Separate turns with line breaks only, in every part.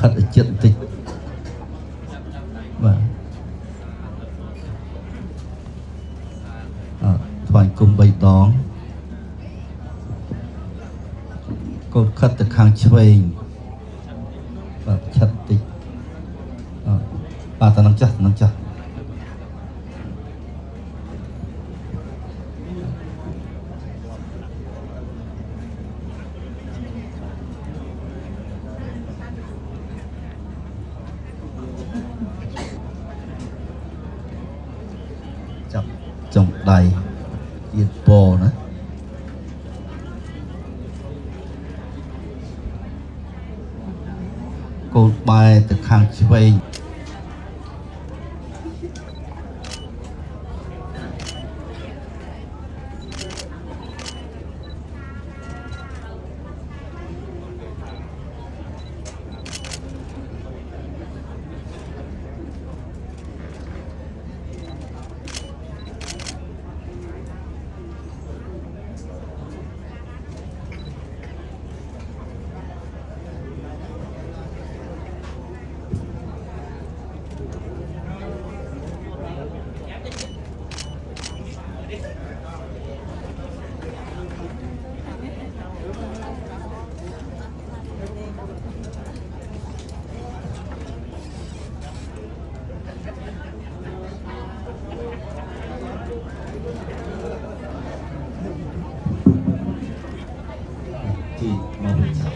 khát ở chân tịch và thoại cùng bày tỏ cô khát từ khang chơi và chân tịch bà ta nắm chặt chập trong đầy yên bò nữa cô bài từ khang chơi thì mau bị chậm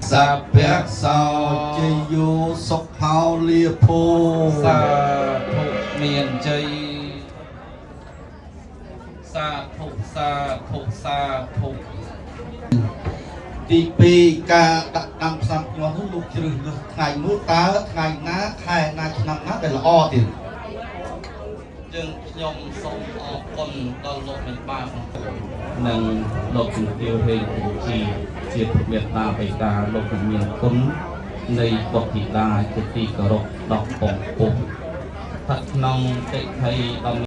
sa pek sao chơi vô sọc hao lia phô
sa thụ miền chơi sa thụ
ទី2ការដាក់តាមផ្សារខ្ញុំនោះលោកជ្រើសរើសថ្ងៃនោះតើថ្ងៃណាខែណាឆ្នាំណាដែលល្អទៀត
យើងខ្ញុំសូមអរគុណដល់លោកមេបានិងលោកជំទាវហេងជាមេត្តាបិតាលោកមានគុណនៃបុត្រធីតាជាទីគោរពដល់ពងពុះក្នុងកិច្ចភ័យ